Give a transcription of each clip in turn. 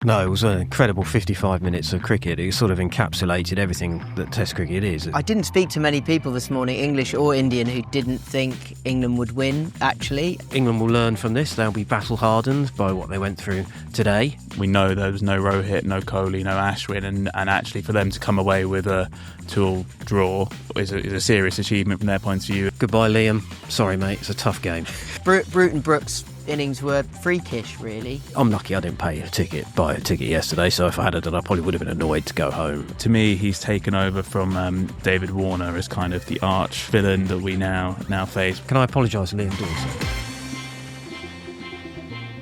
No, it was an incredible 55 minutes of cricket. It sort of encapsulated everything that Test cricket is. I didn't speak to many people this morning, English or Indian, who didn't think England would win, actually. England will learn from this. They'll be battle-hardened by what they went through today. We know there was no Rohit, no Kohli, no Ashwin, and actually for them to come away with a 2-all draw is a serious achievement from their point of view. Goodbye, Liam. Sorry, mate, it's a tough game. Bruton Brooks' innings were freakish, really. I'm lucky I didn't buy a ticket yesterday, so if I had done, I probably would have been annoyed to go home. To me, he's taken over from David Warner as kind of the arch villain that we now face. Can I apologise to Liam Dawson?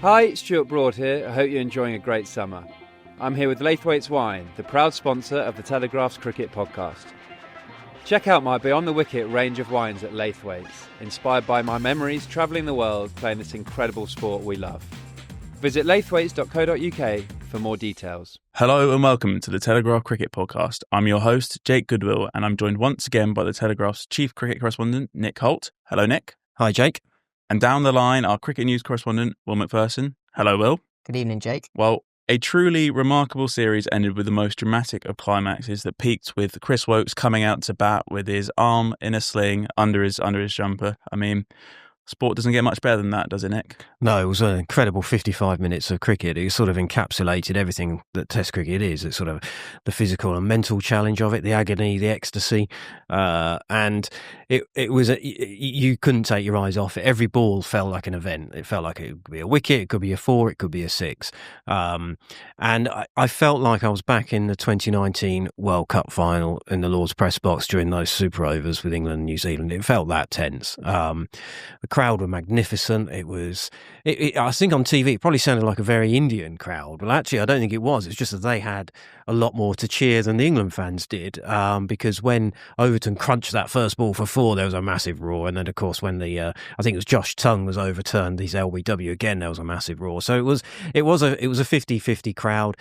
Hi, Stuart Broad here. I hope you're enjoying a great summer. I'm here with Laithwaite's Wine, the proud sponsor of the Telegraph's Cricket Podcast. Check out my Beyond the Wicket range of wines at Laithwaite's, inspired by my memories travelling the world playing this incredible sport we love. Visit laithwaites.co.uk for more details. Hello and welcome to the Telegraph Cricket Podcast. I'm your host, Jake Goodwill, and I'm joined once again by the Telegraph's chief cricket correspondent, Nick Holt. Hello, Nick. Hi, Jake. And down the line, our cricket news correspondent, Will McPherson. Hello, Will. Good evening, Jake. Well, a truly remarkable series ended with the most dramatic of climaxes that peaked with Chris Woakes coming out to bat with his arm in a sling under his jumper. I mean, sport doesn't get much better than that, does it, Nick? No, it was an incredible 55 minutes of cricket. It sort of encapsulated everything that Test cricket is. It's sort of the physical and mental challenge of it, the agony, the ecstasy, and it was you couldn't take your eyes off it. Every ball felt like an event. It felt like it could be a wicket, it could be a 4, it could be a 6, and I felt like I was back in the 2019 World Cup final in the Lord's press box during those super overs with England and New Zealand. It felt that tense. The crowd were magnificent. I think on TV it probably sounded like a very Indian crowd, but actually I don't think it was. It's just that they had a lot more to cheer than the England fans did, because when Overton crunched that first ball for 4, there was a massive roar, and then of course when I think it was Josh Tongue was overturned, his LBW again, there was a massive roar. So it was a 50-50 crowd.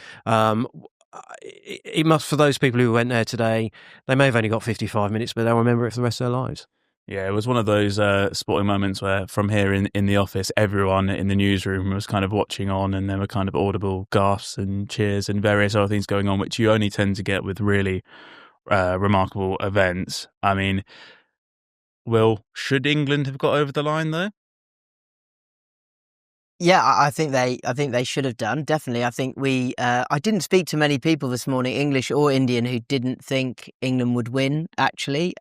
It must, for those people who went there today, they may have only got 55 minutes, but they'll remember it for the rest of their lives. Yeah, it was one of those sporting moments where from here in the office, everyone in the newsroom was kind of watching on, and there were kind of audible gasps and cheers and various other things going on, which you only tend to get with really remarkable events. I mean, Will, should England have got over the line though? Yeah, I think they should have done. Definitely. I think I didn't speak to many people this morning, English or Indian, who didn't think England would win, actually.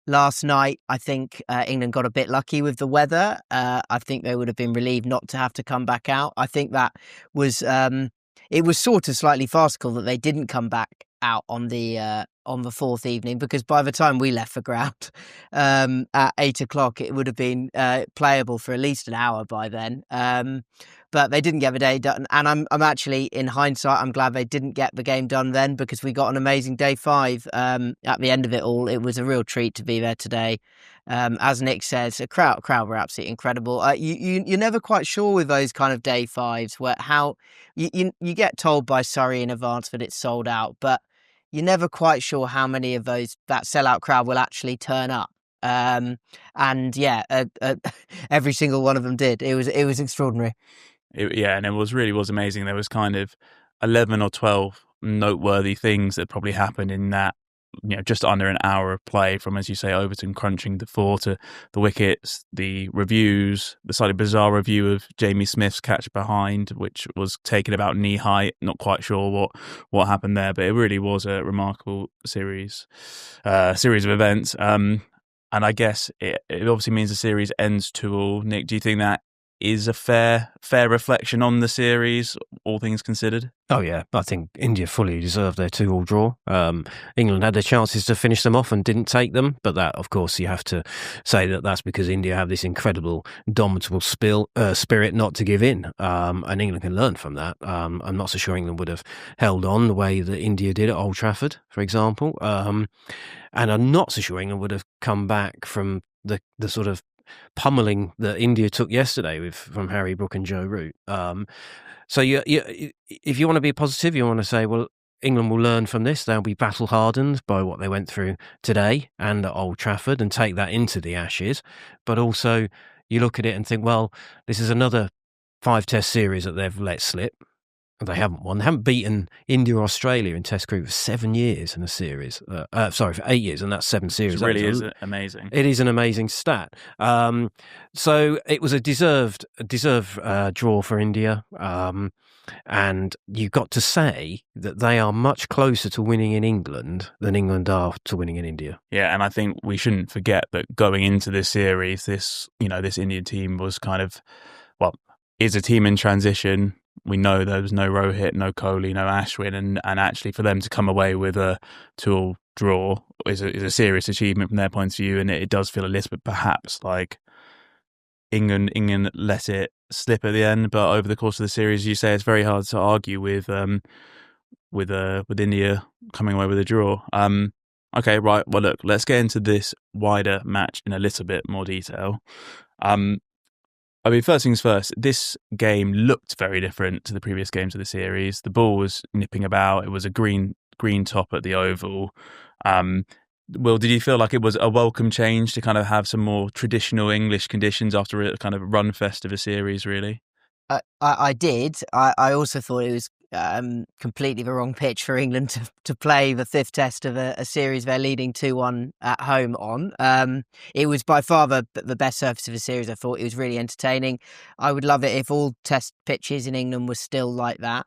Last night, I think England got a bit lucky with the weather. I think they would have been relieved not to have to come back out. I think that was it was sort of slightly farcical that they didn't come back out on the fourth evening, because by the time we left for ground at 8 o'clock, it would have been playable for at least an hour by then. But they didn't get the day done, and I'm actually, in hindsight, I'm glad they didn't get the game done then, because we got an amazing day 5 at the end of it all. It was a real treat to be there today. As Nick says, the crowd were absolutely incredible. You're never quite sure with those kind of day 5s where how you get told by Surrey in advance that it's sold out, but you're never quite sure how many of that sellout crowd will actually turn up. And yeah, every single one of them did. It was extraordinary. And it was amazing. There was kind of 11 or 12 noteworthy things that probably happened in that, just under an hour of play, from, as you say, Overton crunching the 4 to the wickets, the reviews, the slightly bizarre review of Jamie Smith's catch behind, which was taken about knee height. Not quite sure what happened there, but it really was a remarkable series of events. And I guess it obviously means the series ends 2-all. Nick, do you think that is a fair reflection on the series, all things considered? Oh yeah, I think India fully deserved their 2-all draw. England had their chances to finish them off and didn't take them, but that, of course, you have to say that's because India have this incredible domitable spirit not to give in, and England can learn from that. I'm not so sure England would have held on the way that India did at Old Trafford, for example, and I'm not so sure England would have come back from the sort of pummeling that India took yesterday from Harry Brook and Joe Root. So if you want to be positive, you want to say, well, England will learn from this. They'll be battle-hardened by what they went through today and at Old Trafford, and take that into the Ashes. But also, you look at it and think, well, this is another 5-test series that they've let slip. They haven't won. They haven't beaten India or Australia in Test cricket for 7 years in a series. For 8 years, and that's 7 series. Which really is amazing. It is an amazing stat. So it was a deserved draw for India. And you got to say that they are much closer to winning in England than England are to winning in India. Yeah, and I think we shouldn't forget that going into this series, this Indian team was is a team in transition. We know there was no Rohit, no Kohli, no Ashwin, and actually for them to come away with a 2-2 draw is a serious achievement from their point of view, and it does feel a little bit perhaps like England let it slip at the end, but over the course of the series, you say it's very hard to argue with India coming away with a draw. Okay, right. Well, look, let's get into this wider match in a little bit more detail. First things first, this game looked very different to the previous games of the series. The ball was nipping about. It was a green top at the Oval. Will, did you feel like it was a welcome change to kind of have some more traditional English conditions after a kind of run fest of a series, really? I did. I also thought it was completely the wrong pitch for England to play the 5th test of a series they're leading 2-1 at home on. It was by far the best surface of the series. I thought it was really entertaining. I would love it if all test pitches in England were still like that.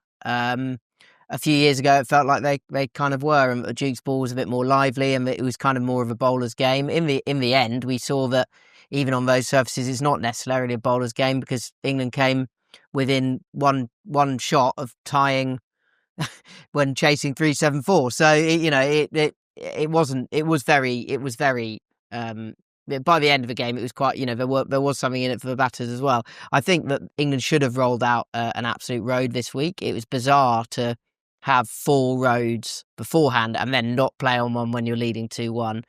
A few years ago, it felt like they kind of were, and Duke's ball was a bit more lively, and it was kind of more of a bowler's game. In the end, we saw that even on those surfaces, it's not necessarily a bowler's game because England came within one shot of tying when chasing 374. So it was very. By the end of the game, it was quite, there was something in it for the batters as well. I think that England should have rolled out an absolute road this week. It was bizarre to have 4 roads beforehand and then not play on one when you're leading 2-1.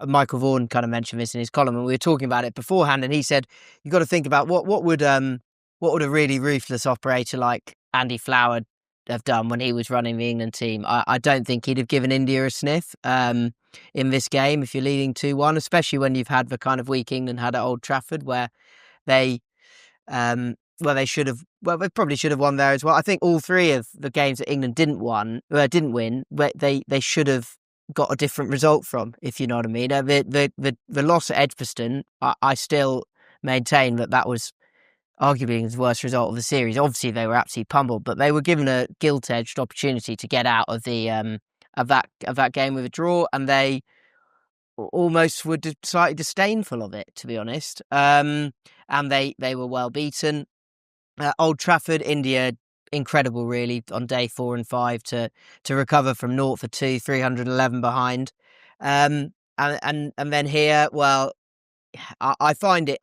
Michael Vaughan kind of mentioned this in his column, and we were talking about it beforehand, and he said, you've got to think about what would a really ruthless operator like Andy Flower have done when he was running the England team. I don't think he'd have given India a sniff in this game if you're leading 2-1, especially when you've had the kind of week England had at Old Trafford where they probably should have won there as well. I think all 3 of the games that England didn't win, they should have got a different result from, if you know what I mean. The loss at Edgbaston, I still maintain that was arguably his worst result of the series. Obviously, they were absolutely pummeled, but they were given a gilt-edged opportunity to get out of the of that game with a draw, and they almost were slightly disdainful of it, to be honest. And they were well beaten. Old Trafford, India, incredible really on day 4 and 5 to recover from 0 for 2, 311 behind. And then here, well, I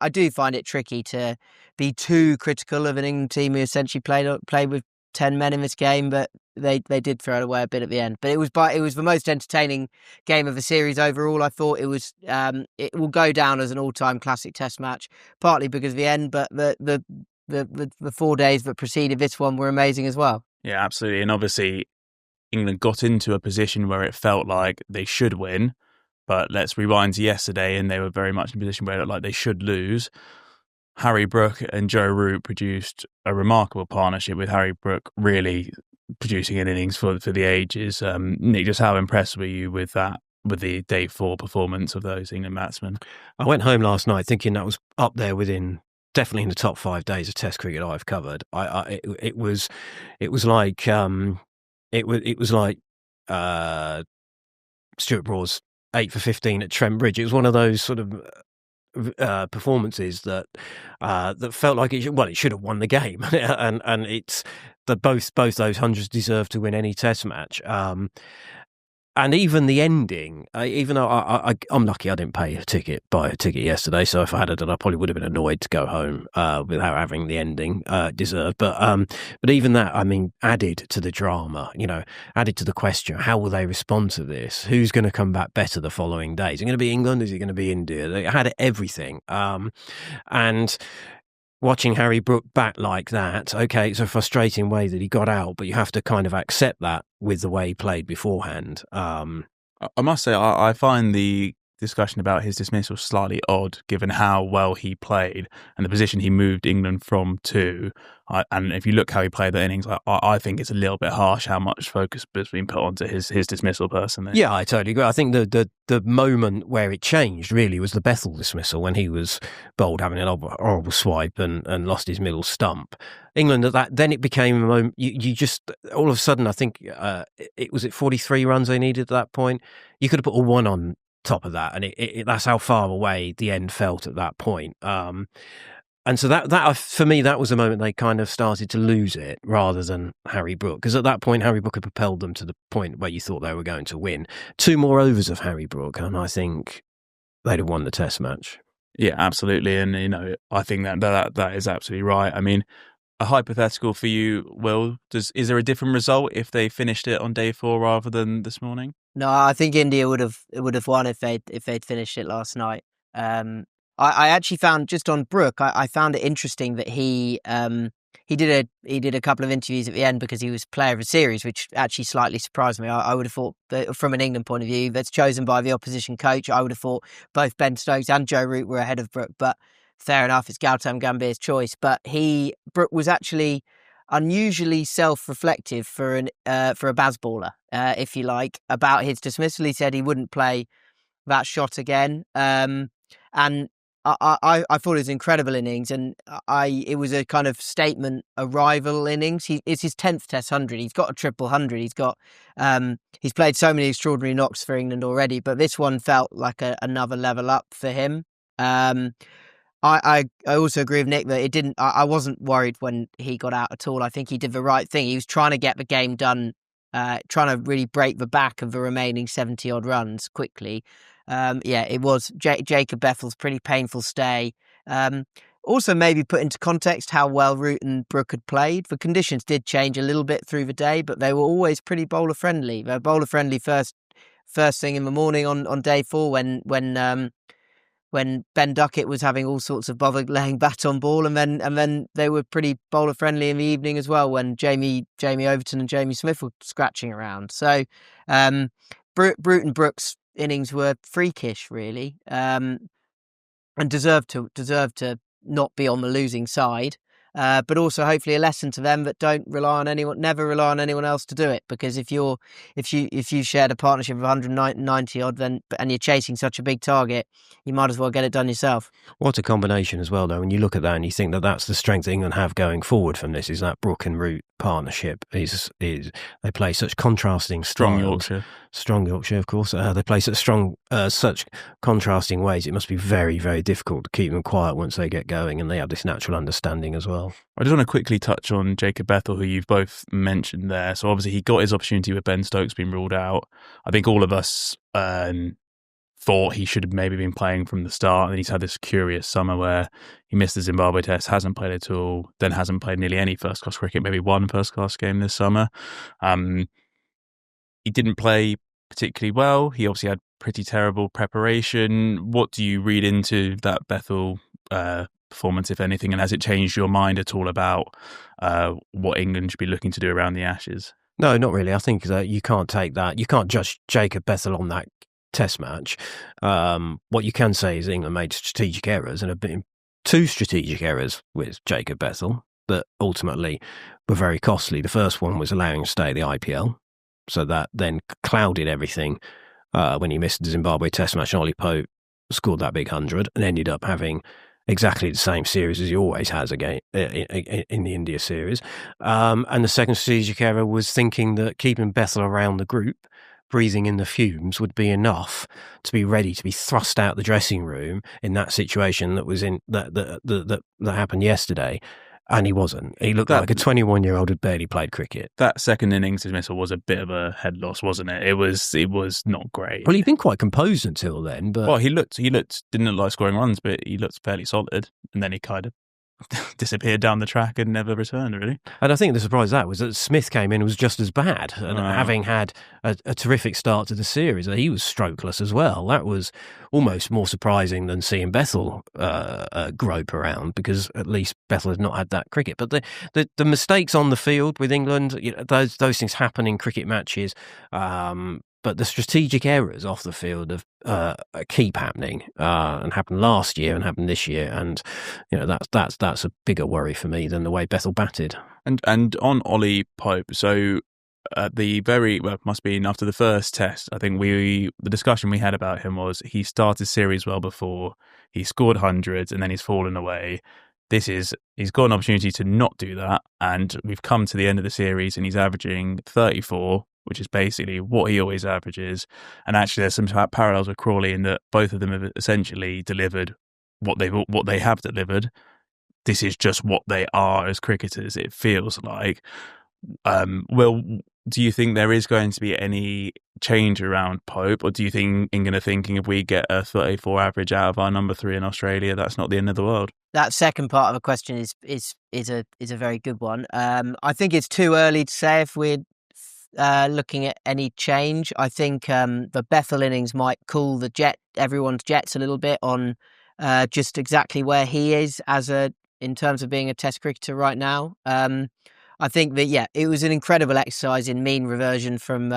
do find it tricky to be too critical of an England team who essentially played with 10 men in this game, but they did throw it away a bit at the end. But it was the most entertaining game of the series overall. I thought it was it will go down as an all-time classic Test match, partly because of the end, but the 4 days that preceded this one were amazing as well. Yeah, absolutely. And obviously England got into a position where it felt like they should win, but let's rewind to yesterday and they were very much in a position where it looked like they should lose. Harry Brook and Joe Root produced a remarkable partnership, with Harry Brook really producing an innings for the ages. Nick, just how impressed were you with the day 4 performance of those England batsmen? I went home last night thinking that was up there definitely in the top 5 days of Test cricket I've covered. It was like Stuart Broad's 8 for 15 at Trent Bridge. It was one of those sort of performances that felt like it should have won the game, and it's that both those hundreds deserve to win any Test match. And even the ending, even though I'm lucky I didn't buy a ticket yesterday, so if I had done, I probably would have been annoyed to go home without having the ending deserved. But even that, I mean, added to the drama, added to the question: how will they respond to this? Who's going to come back better the following day? Is it going to be England? Is it going to be India? They had everything, and watching Harry Brook bat like that, okay, it's a frustrating way that he got out, but you have to kind of accept that with the way he played beforehand. I must say, I find the discussion about his dismissal slightly odd, given how well he played and the position he moved England from to. And if you look how he played the innings, I think it's a little bit harsh how much focus has been put onto his dismissal personally. Yeah, I totally agree. I think the moment where it changed really was the Bethell dismissal, when he was bowled having an horrible swipe and lost his middle stump. England then it became a moment, you just all of a sudden, I think it was 43 runs they needed at that point. You could have put a one on top of that, and that's how far away the end felt at that point. And so that for me, that was the moment they kind of started to lose it, rather than Harry Brook. Because at that point, Harry Brook had propelled them to the point where you thought they were going to win. 2 more overs of Harry Brook, and I think they'd have won the Test match. Yeah, absolutely. And, I think that is absolutely right. I mean, a hypothetical for you, Will, is there a different result if they finished it on day 4 rather than this morning? No, I think India would have won if they'd finished it last night. I actually found, just on Brook, I found it interesting that he did a couple of interviews at the end because he was player of the series, which actually slightly surprised me. I would have thought that from an England point of view, that's chosen by the opposition coach. I would have thought both Ben Stokes and Joe Root were ahead of Brook, but fair enough, it's Gautam Gambhir's choice. But Brook was actually unusually self-reflective for a Bazballer, if you like, about his dismissal. He said he wouldn't play that shot again, and I thought it was an incredible innings, and it was a kind of statement arrival innings. It's his 10th Test 100. He's got a triple 100. He's played so many extraordinary knocks for England already, but this one felt like another level up for him. I also agree with Nick that it didn't. I wasn't worried when he got out at all. I think he did the right thing. He was trying to get the game done, trying to really break the back of the remaining 70 odd runs quickly. It was Jacob Bethell's pretty painful stay. Also, maybe put into context how well Root and Brook had played. The conditions did change a little bit through the day, but they were always pretty bowler friendly. They were bowler friendly first thing in the morning on day 4 when Ben Duckett was having all sorts of bother laying bat on ball, and then they were pretty bowler friendly in the evening as well when Jamie Overton and Jamie Smith were scratching around. So Root and Brook's innings were freakish, really, and deserved to not be on the losing side. But also hopefully a lesson to them that never rely on anyone else to do it. Because if you shared a partnership of 190 odd, and you're chasing such a big target, you might as well get it done yourself. What a combination as well, though. When you look at that and you think that that's the strength England have going forward from this, is that Brook and Root partnership is they play such contrasting styles. Strong Yorkshire, of course. They play such contrasting ways. It must be very, very difficult to keep them quiet once they get going, and they have this natural understanding as well. I just want to quickly touch on Jacob Bethell, who you've both mentioned there. So obviously he got his opportunity with Ben Stokes being ruled out. I think all of us thought he should have maybe been playing from the start, and he's had this curious summer where he missed the Zimbabwe Test, hasn't played at all, then hasn't played nearly any first-class cricket, maybe one first-class game this summer. He didn't play particularly well. He obviously had pretty terrible preparation. What do you read into that Bethell performance, if anything, and has it changed your mind at all about what England should be looking to do around the Ashes? No, not really. I think that you can't judge Jacob Bethell on that Test match. What you can say is England made strategic errors, and have been 2 strategic errors with Jacob Bethell that ultimately were very costly. The first one was allowing him to stay at the IPL, so that then clouded everything when he missed the Zimbabwe Test match, and Ollie Pope scored that big 100 and ended up having exactly the same series as he always has again in the India series. And the second strategic error was thinking that keeping Bethell around the group, breathing in the fumes, would be enough to be ready to be thrust out the dressing room in that situation that was that happened yesterday. And he wasn't. He looked like a 21-year-old who'd barely played cricket. That second innings dismissal was a bit of a head loss, wasn't it? It was not great. Well, he'd been quite composed until then, but he didn't look like scoring runs, but he looked fairly solid, and then he kind of disappeared down the track and never returned, really. And I think the surprise of that was that Smith came in and was just as bad, and having had a terrific start to the series, he was strokeless as well. That was almost more surprising than seeing Bethell grope around, because at least Bethell had not had that cricket. But the mistakes on the field with England, those things happen in cricket matches. but the strategic errors off the field keep happening, and happened last year and happened this year, and that's a bigger worry for me than the way Bethel batted. And on Ollie Pope, so at the must be after the first test, I think the discussion we had about him was he started series well before, he scored hundreds, and then he's fallen away. He's got an opportunity to not do that, and we've come to the end of the series and he's averaging 34, which is basically what he always averages. And actually there's some parallels with Crawley in that both of them have essentially delivered what they have delivered. This is just what they are as cricketers, it feels like. Will, do you think there is going to be any change around Pope, or do you think England are thinking if we get a 34 average out of our number 3 in Australia, that's not the end of the world? That second part of the question is a very good one. I think it's too early to say if we're looking at any change. I think the Bethel innings might cool everyone's jets a little bit on just exactly where he is in terms of being a Test cricketer right now. I think that it was an incredible exercise in mean reversion from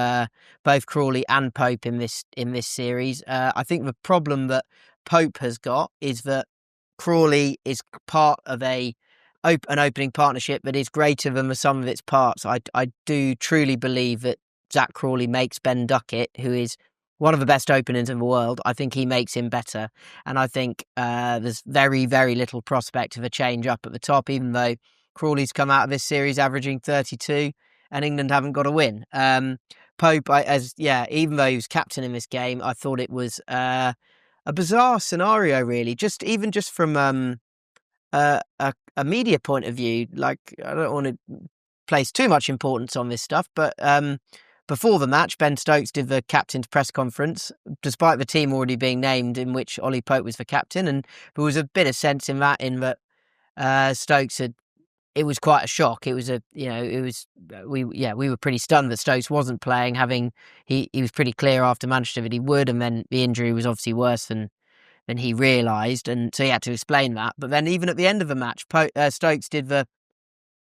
both Crawley and Pope in this series. I think the problem that Pope has got is that Crawley is part of an opening partnership that is greater than the sum of its parts. I do truly believe that Zach Crawley makes Ben Duckett, who is one of the best openers in the world, I think he makes him better. And I think there's very, very little prospect of a change up at the top, even though Crawley's come out of this series averaging 32 and England haven't got a win. Pope, even though he was captain in this game, I thought it was a bizarre scenario, really. Just from a media point of view, like, I don't want to place too much importance on this stuff, but before the match, Ben Stokes did the captain's press conference, despite the team already being named, in which Ollie Pope was the captain, and there was a bit of sense in that Stokes had. It was quite a shock. It was we were pretty stunned that Stokes wasn't playing. He was pretty clear after Manchester that he would, and then the injury was obviously worse than he realised, and so he had to explain that. But then even at the end of the match, Stokes did the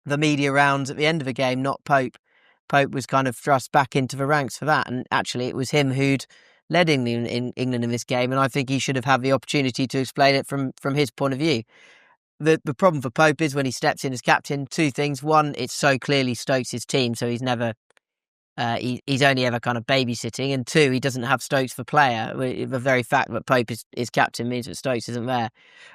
media rounds at the end of the game, not Pope. Pope was kind of thrust back into the ranks for that, and actually it was him who'd led England in this game, and I think he should have had the opportunity to explain it from his point of view. The problem for Pope is when he steps in as captain, two things. One, it's so clearly Stokes' team, so he's never, he's only ever kind of babysitting. And two, he doesn't have Stokes for player. The very fact that Pope is captain means that Stokes isn't there.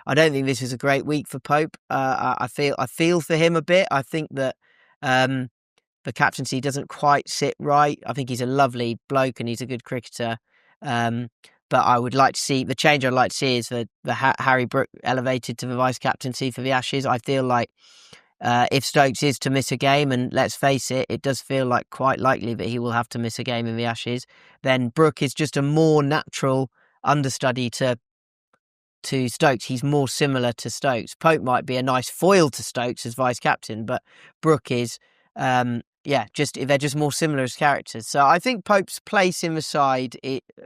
I don't think this is a great week for Pope. I feel for him a bit. I think that the captaincy doesn't quite sit right. I think he's a lovely bloke and he's a good cricketer. But I would like to see, the change I'd like to see is the Harry Brook elevated to the vice captaincy for the Ashes. I feel like if Stokes is to miss a game, and let's face it, it does feel like quite likely that he will have to miss a game in the Ashes, then Brook is just a more natural understudy to Stokes. He's more similar to Stokes. Pope might be a nice foil to Stokes as vice captain, but Brook is, they're just more similar as characters. So I think Pope's place in the side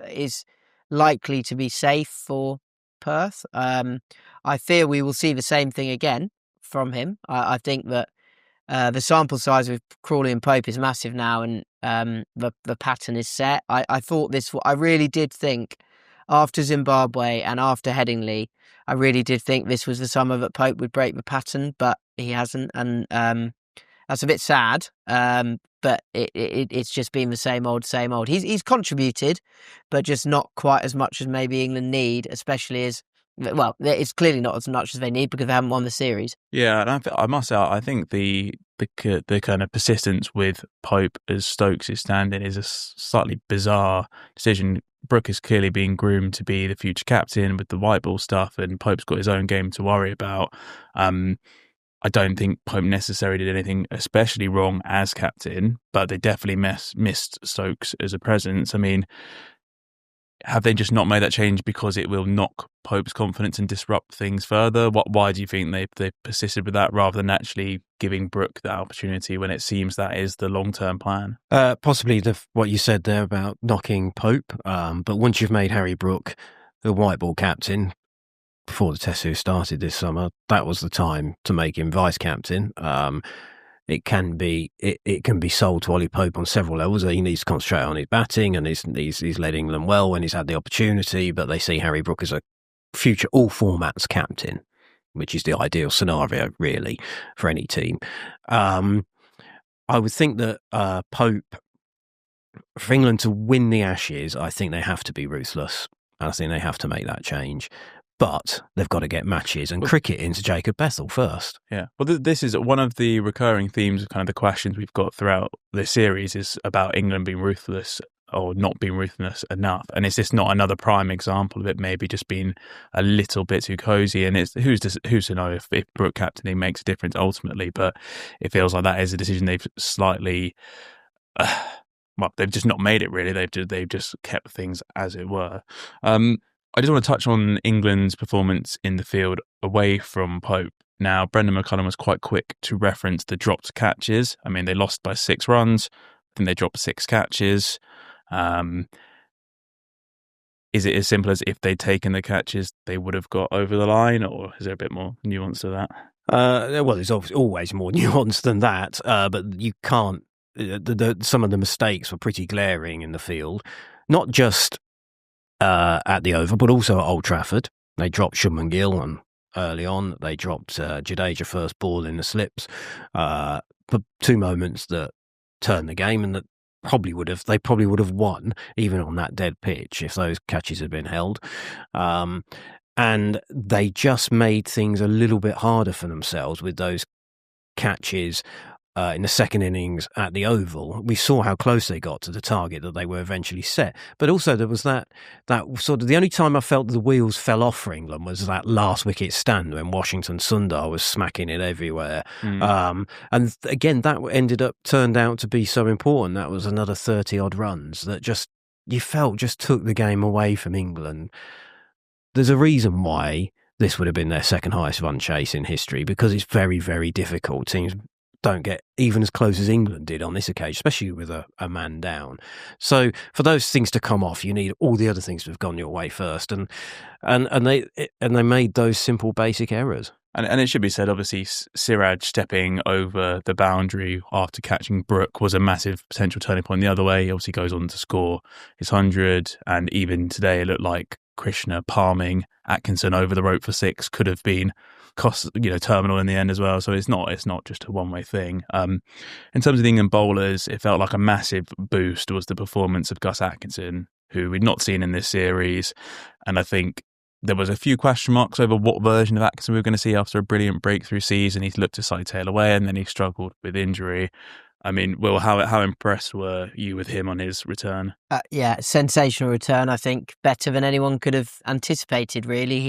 is likely to be safe for Perth. I fear we will see the same thing again from him. I think that the sample size with Crawley and Pope is massive now, and the pattern is set. I really did think after Zimbabwe and after Headingley, I really did think this was the summer that Pope would break the pattern, but he hasn't, and that's a bit sad. But it's just been the same old. He's contributed, but just not quite as much as maybe England need, especially as, well, it's clearly not as much as they need because they haven't won the series. Yeah, and I must say, I think the kind of persistence with Pope as Stokes' stand-in is a slightly bizarre decision. Brook is clearly being groomed to be the future captain with the white ball stuff, and Pope's got his own game to worry about. I don't think Pope necessarily did anything especially wrong as captain, but they definitely missed Stokes as a presence. I mean, have they just not made that change because it will knock Pope's confidence and disrupt things further? Why do you think they persisted with that rather than actually giving Brook that opportunity when it seems that is the long-term plan? Possibly what you said there about knocking Pope, but once you've made Harry Brook the white ball captain, before the Test series started this summer, that was the time to make him vice captain. it can be sold to Ollie Pope on several levels. He needs to concentrate on his batting, and he's led England well when he's had the opportunity. But they see Harry Brook as a future all formats captain, which is the ideal scenario really for any team. I would think that Pope, for England to win the Ashes, I think they have to be ruthless. I think they have to make that change. But they've got to get matches and cricket into Jacob Bethel first. Yeah. Well, this is one of the recurring themes of kind of the questions we've got throughout this series is about England being ruthless or not being ruthless enough. And is this not another prime example of it maybe just being a little bit too cosy? And it's who's to know if Brook captaining makes a difference ultimately, but it feels like that is a decision they've slightly... well, they've just not made it really. They've just kept things as it were. I just want to touch on England's performance in the field away from Pope. Now, Brendan McCullum was quite quick to reference the dropped catches. I mean, they lost by 6 runs. I think they dropped 6 catches. Is it as simple as if they'd taken the catches, they would have got over the line, or is there a bit more nuance to that? Well, there's always more nuance than that, but you can't. Some of the mistakes were pretty glaring in the field, not just at the Oval, but also at Old Trafford. They dropped Shubman Gill early on. They dropped Jadeja first ball in the slips for 2 moments that turned the game, and that probably would have won even on that dead pitch if those catches had been held. And they just made things a little bit harder for themselves with those catches in the second innings at the Oval. We saw how close they got to the target that they were eventually set. But also there was that sort of, the only time I felt the wheels fell off for England was that last wicket stand when Washington Sundar was smacking it everywhere. And again, that turned out to be so important. That was another 30 odd runs that just took the game away from England. There's a reason why this would have been their second highest run chase in history, because it's very, very difficult. Teams don't get even as close as England did on this occasion, especially with a man down. So for those things to come off, you need all the other things to have gone your way first, and they made those simple basic errors. And it should be said, obviously, Siraj stepping over the boundary after catching Brook was a massive potential turning point the other way. He obviously goes on to score his 100, and even today it looked like Krishna palming Atkinson over the rope for 6 could have been terminal in the end as well. So it's not just a one-way thing. In terms of the England bowlers, it felt like a massive boost was the performance of Gus Atkinson, who we'd not seen in this series. And I think there was a few question marks over what version of Atkinson we were going to see after a brilliant breakthrough season. He looked to slightly tail away, and then he struggled with injury. I mean, Will, how impressed were you with him on his return? Yeah, sensational return. I think better than anyone could have anticipated, really.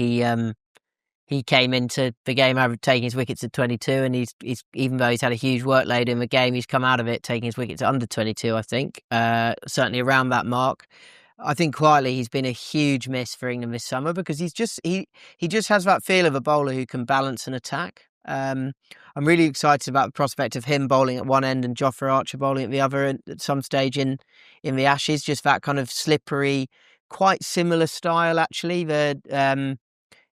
He came into the game taking his wickets at 22, and he's even though he's had a huge workload in the game, he's come out of it taking his wickets at under 22, I think. Certainly around that mark. I think quietly he's been a huge miss for England this summer, because he just has that feel of a bowler who can balance an attack. I'm really excited about the prospect of him bowling at one end and Jofra Archer bowling at the other at some stage in the Ashes. Just that kind of slippery, quite similar style actually. The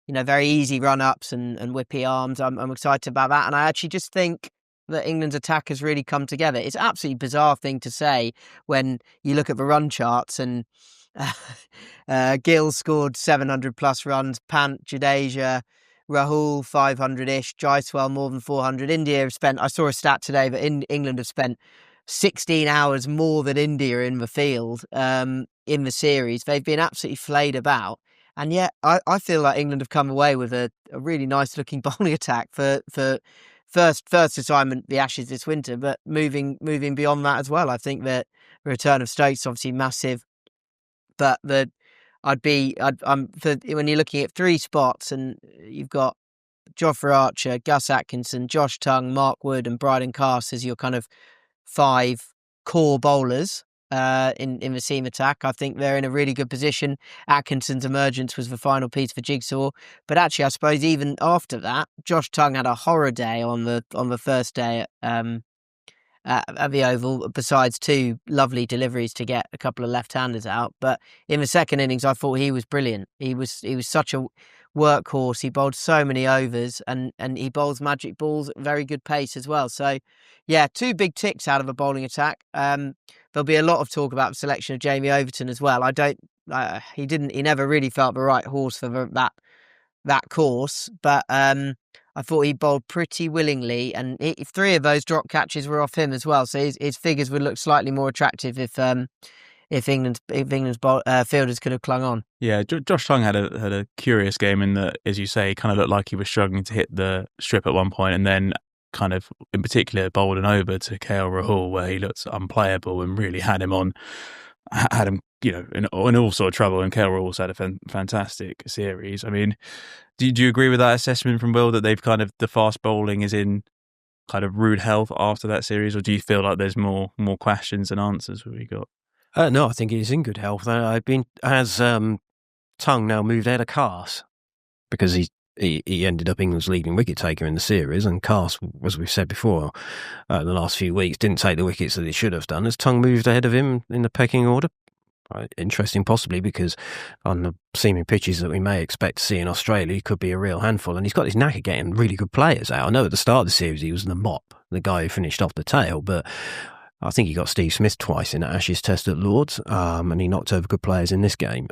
very easy run-ups and whippy arms. I'm excited about that. And I actually just think that England's attack has really come together. It's an absolutely bizarre thing to say when you look at the run charts, and Gill scored 700 plus runs, Pant, Jadeja, Rahul 500-ish, Jaiswal more than 400. India have spent, I saw a stat today that England have spent 16 hours more than India in the field in the series. They've been absolutely flayed about. And yet, I feel like England have come away with a really nice-looking bowling attack for first assignment, the Ashes this winter, but moving beyond that as well. I think that the return of Stokes obviously massive, but when you're looking at 3 spots, and you've got Jofra Archer, Gus Atkinson, Josh Tongue, Mark Wood, and Bryden Cast as your kind of 5 core bowlers. In the seam attack, I think they're in a really good position. Atkinson's emergence was the final piece for jigsaw, but actually, I suppose even after that, Josh Tongue had a horror day on the first day at the Oval. Besides 2 lovely deliveries to get a couple of left-handers out, but in the second innings, I thought he was brilliant. He was such a workhorse. He bowled so many overs, and he bowls magic balls at very good pace as well. So, yeah, 2 big ticks out of a bowling attack. There'll be a lot of talk about the selection of Jamie Overton as well. He never really felt the right horse for that course, but I thought he bowled pretty willingly, and 3 of those drop catches were off him as well. So his figures would look slightly more attractive if England's fielders could have clung on. Yeah, Josh Tongue had a curious game in that, as you say, he kind of looked like he was struggling to hit the strip at one point, and then kind of, in particular, bowled an over to KL Rahul where he looked unplayable and really had him, in all sort of trouble. And KL Rahul's had a fantastic series. I mean, do you agree with that assessment from Will that they've kind of, the fast bowling is in kind of rude health after that series, or do you feel like there's more questions than answers we got? No, I think it is in good health. Has Tongue now moved ahead of Cars, because he ended up England's leading wicket taker in the series, and Cars, as we've said before, the last few weeks didn't take the wickets that he should have done. Has Tongue moved ahead of him in the pecking order? Interesting, possibly, because on the seaming pitches that we may expect to see in Australia, he could be a real handful, and he's got his knack of getting really good players out. I know at the start of the series he was the mop, the guy who finished off the tail, but I think he got Steve Smith twice in that Ashes test at Lords, and he knocked over good players in this game.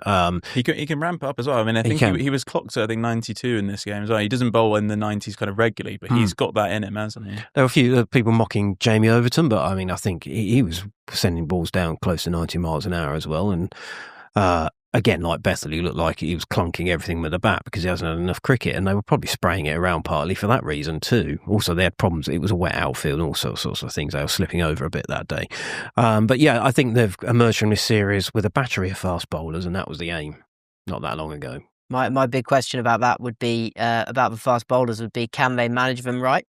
He can ramp up as well. I mean, I think he was clocked at, 92 in this game as well. He doesn't bowl in the 90s kind of regularly, but he's got that in him, hasn't he? There were a few people mocking Jamie Overton, but I mean, I think he was sending balls down close to 90 miles an hour as well. And again, like Bethel, he looked like he was clunking everything with the bat because he hasn't had enough cricket, and they were probably spraying it around partly for that reason too. Also, they had problems. It was a wet outfield and all sorts of things. They were slipping over a bit that day. But yeah, I think they've emerged from this series with a battery of fast bowlers, and that was the aim not that long ago. My big question about that would be, about the fast bowlers, would be, can they manage them right?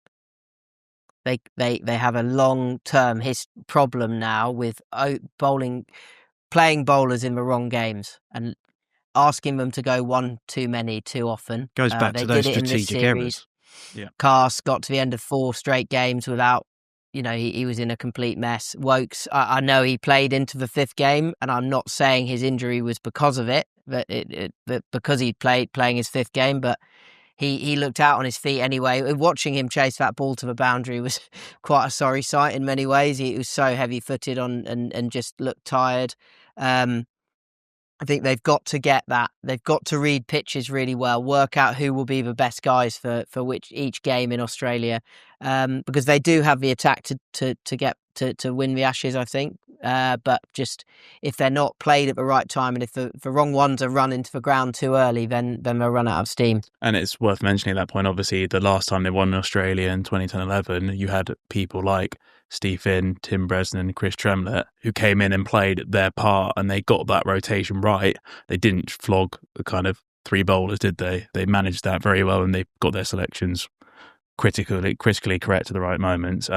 They have a long-term problem now with playing bowlers in the wrong games and asking them to go one too many too often. Goes back to those strategic errors. Yeah. Cast got to the end of 4 straight games without, he was in a complete mess. Woakes, I know he played into the 5th game, and I'm not saying his injury was because of it, but because he playing his 5th game, but he looked out on his feet anyway. Watching him chase that ball to the boundary was quite a sorry sight in many ways. He was so heavy-footed and just looked tired. I think they've got to get that. They've got to read pitches really well, work out who will be the best guys for which each game in Australia, because they do have the attack to win the Ashes, I think. But just if they're not played at the right time, and if the wrong ones are run into the ground too early, then they'll run out of steam. And it's worth mentioning at that point, obviously, the last time they won in Australia in 2010-11, you had people like Steve Finn, Tim Bresnan, Chris Tremlett, who came in and played their part, and they got that rotation right. They didn't flog the kind of 3 bowlers, did they? They managed that very well, and they got their selections critically correct at the right moments.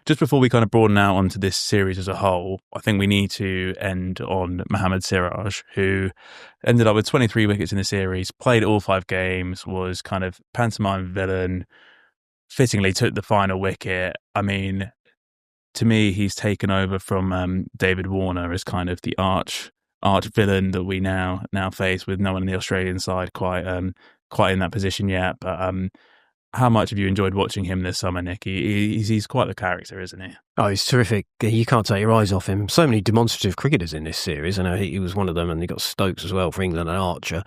Just before we kind of broaden out onto this series as a whole, I think we need to end on Mohammad Siraj, who ended up with 23 wickets in the series, played all 5 games, was kind of pantomime villain, fittingly took the final wicket. I mean, to me, he's taken over from David Warner as kind of the arch villain that we now face, with no one in the Australian side quite in that position yet. But how much have you enjoyed watching him this summer, Nick? He's quite the character, isn't he? Oh, he's terrific. You can't take your eyes off him. So many demonstrative cricketers in this series. I know he was one of them, and you got Stokes as well for England, and Archer,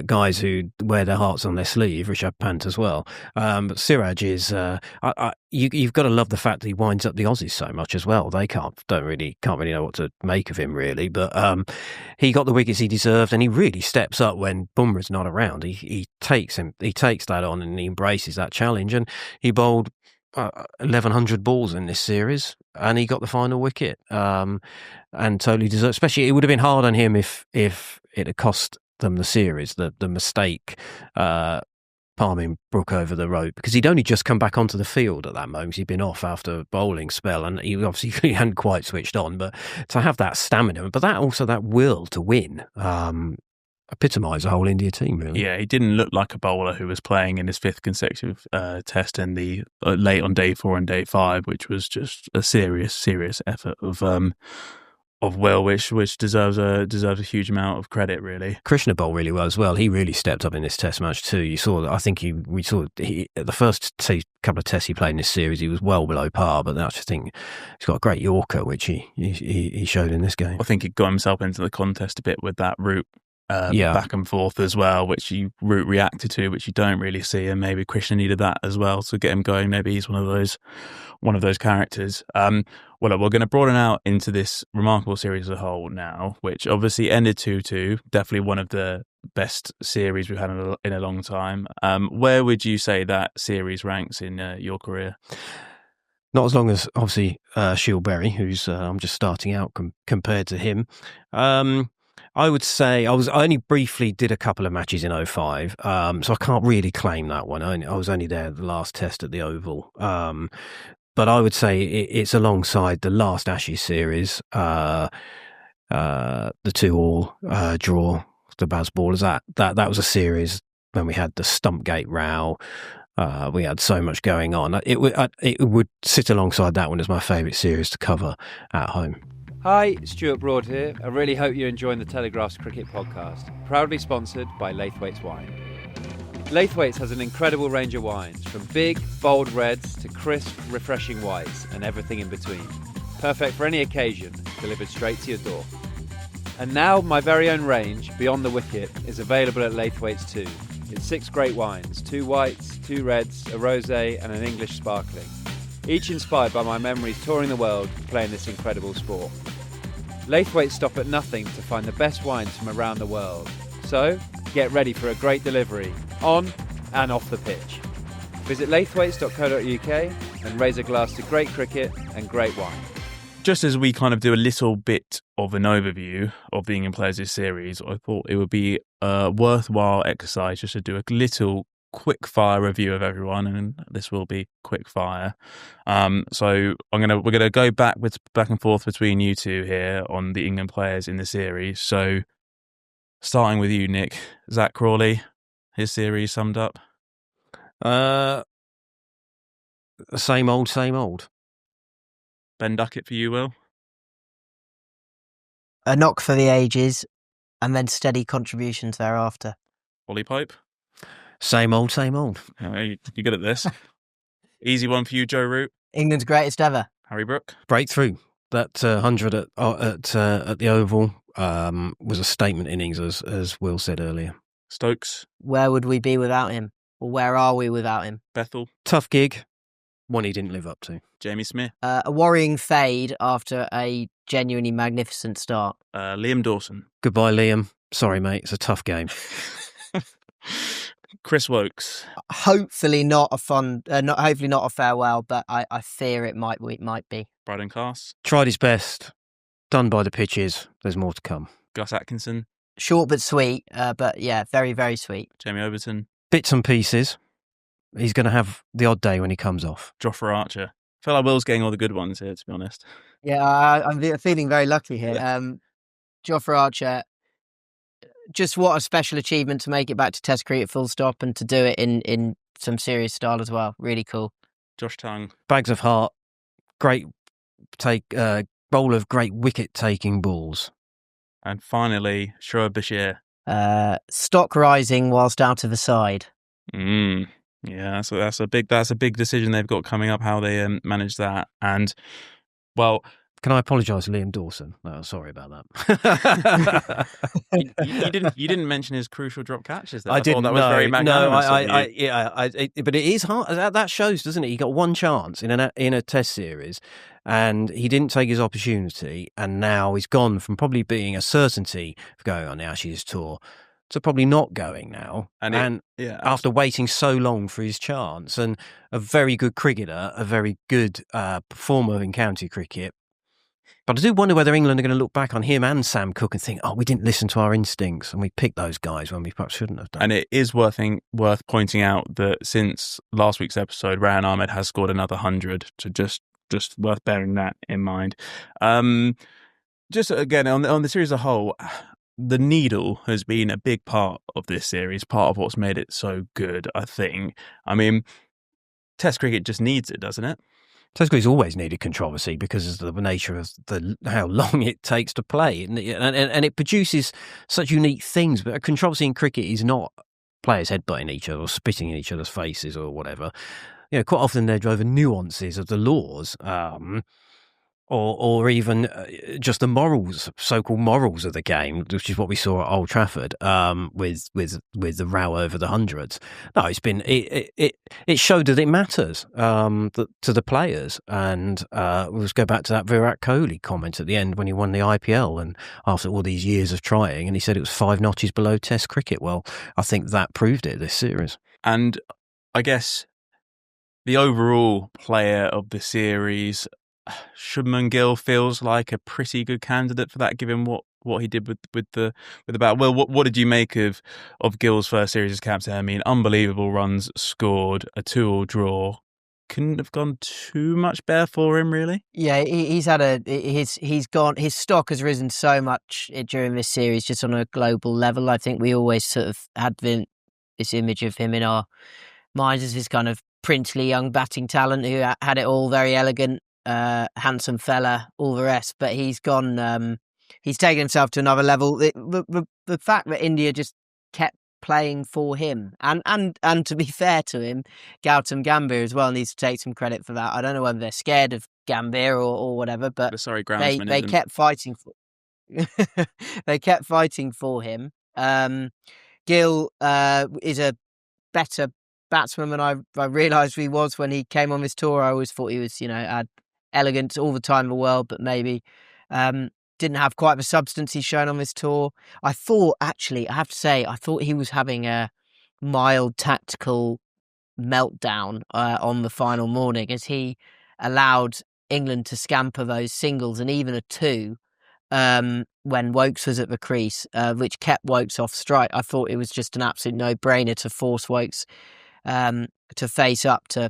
guys who wear their hearts on their sleeve. Rishabh Pant as well. But Siraj is. You've got to love the fact that he winds up the Aussies so much as well. They can't really know what to make of him, really. But he got the wickets he deserved, and he really steps up when Bumrah's not around. He takes that on, and he embraces that challenge, and he bowled 1,100 balls in this series, and he got the final wicket, and totally deserved. Especially, it would have been hard on him if it had cost them the series, the mistake palming Brook over the rope, because he'd only just come back onto the field at that moment. He'd been off after a bowling spell, and he obviously hadn't quite switched on. But to have that stamina, but that will to win, epitomise the whole India team, really. Yeah, he didn't look like a bowler who was playing in his 5th consecutive test in the late on day 4 and day 5, which was just a serious effort of Will, which deserves a huge amount of credit, really. Krishna bowled really well as well. He really stepped up in this Test match too. You saw that. I think we saw the first couple of Tests he played in this series, he was well below par. But I just think he's got a great Yorker, which he showed in this game. I think he got himself into the contest a bit with that route. Back and forth as well, which Root reacted to, which you don't really see, and maybe Krishna needed that as well to get him going. Maybe he's one of those characters. Well, we're going to broaden out into this remarkable series as a whole now, which obviously ended 2-2. Definitely one of the best series we've had in a long time. Where would you say that series ranks in your career? Not as long as obviously Shield Berry, who's I'm just starting out compared to him. I would say I only briefly did a couple of matches in 05, so I can't really claim that one. I was only there the last Test at the Oval. But I would say it's alongside the last Ashes series, the 2-2 draw, the Bazballers. That was a series when we had the Stumpgate row. We had so much going on. It would sit alongside that one as my favourite series to cover at home. Hi, Stuart Broad here. I really hope you're enjoying the Telegraph's Cricket Podcast, proudly sponsored by Laithwaite's Wine. Laithwaite's has an incredible range of wines, from big, bold reds to crisp, refreshing whites and everything in between. Perfect for any occasion, delivered straight to your door. And now my very own range, Beyond the Wicket, is available at Laithwaite's too. It's 6 great wines, 2 whites, 2 reds, a rosé and an English sparkling. Each inspired by my memories touring the world playing this incredible sport. Laithwaite stop at nothing to find the best wines from around the world. So, get ready for a great delivery, on and off the pitch. Visit laithwaites.co.uk and raise a glass to great cricket and great wine. Just as we kind of do a little bit of an overview of the England Players' series, I thought it would be a worthwhile exercise just to do a little quick fire review of everyone, and this will be quick fire. So we're gonna go back and forth between you two here on the England players in the series. So starting with you, Nick, Zach Crawley, his series summed up. Same old. Ben Duckett for you, Will. A knock for the ages, and then steady contributions thereafter. Ollie Pope. Same old. Oh, you're good at this. Easy one for you, Joe Root. England's greatest ever. Harry Brook. Breakthrough. That 100 at the Oval was a statement innings, as Will said earlier. Stokes. Where would we be without him? Or where are we without him? Bethel. Tough gig. One he didn't live up to. Jamie Smith. A worrying fade after a genuinely magnificent start. Liam Dawson. Goodbye, Liam. Sorry, mate. It's a tough game. Chris Woakes. Hopefully not a farewell, but I fear it might be. Brydon Cass. Tried his best. Done by the pitches. There's more to come. Gus Atkinson. Short but sweet, but yeah, very, very sweet. Jamie Overton. Bits and pieces. He's going to have the odd day when he comes off. Jofra Archer. I feel like Will's getting all the good ones here, to be honest. Yeah, I'm feeling very lucky here. Jofra Archer, just what a special achievement to make it back to Test cricket full stop and to do it in some serious style as well. Really cool. Josh Tongue. Bags of heart. Great bowl of great wicket-taking balls. And finally, Shoaib Bashir. Stock rising whilst out of the side. Yeah, so that's a big decision they've got coming up, how they manage that. And well, can I apologise to Liam Dawson? No, sorry about that. you didn't mention his crucial drop catches. I didn't. That was very magnanimous. But it is hard. That shows, doesn't it? He got one chance in a Test series, and he didn't take his opportunity. And now he's gone from probably being a certainty of going on the Ashes tour to probably not going now. And after waiting so long for his chance, and a very good cricketer, a very good performer in county cricket. But I do wonder whether England are going to look back on him and Sam Cook and think, we didn't listen to our instincts and we picked those guys when we perhaps shouldn't have done. And it is worth pointing out that since last week's episode, Rayan Ahmed has scored another 100, so just worth bearing that in mind. Just again, on the series as a whole, the needle has been a big part of this series, part of what's made it so good, I think. I mean, Test cricket just needs it, doesn't it? Test cricket's always needed controversy because of the nature of how long it takes to play, and it produces such unique things. But a controversy in cricket is not players headbutting each other or spitting in each other's faces or whatever. Quite often they're over nuances of the laws, or even just the morals, so-called morals of the game, which is what we saw at Old Trafford with the row over the hundreds. No, it showed that it matters to the players, and let's go back to that Virat Kohli comment at the end when he won the IPL, and after all these years of trying, and he said it was 5 notches below Test cricket. Well, I think that proved it this series. And I guess the overall player of the series, Shubman Gill, feels like a pretty good candidate for that, given what he did with the bat. Well, what did you make of Gill's first series as captain? I mean, unbelievable runs scored, a 2-2 draw. Couldn't have gone too much better for him, really. Yeah, his stock has risen so much during this series, just on a global level. I think we always sort of had this image of him in our minds as this kind of princely young batting talent who had it all, very elegant, handsome fella, all the rest. But he's gone. He's taken himself to another level. The fact that India just kept playing for him, and to be fair to him, Gautam Gambhir as well needs to take some credit for that. I don't know whether they're scared of Gambhir or whatever, but they kept fighting for. They kept fighting for him. Gill is a better batsman than I realised he was when he came on this tour. I always thought he was, had elegance all the time in the world, but maybe didn't have quite the substance he's shown on this tour. I thought, actually, I have to say, he was having a mild tactical meltdown on the final morning as he allowed England to scamper those singles and even a 2 when Woakes was at the crease, which kept Woakes off strike. I thought it was just an absolute no-brainer to force Woakes to face up to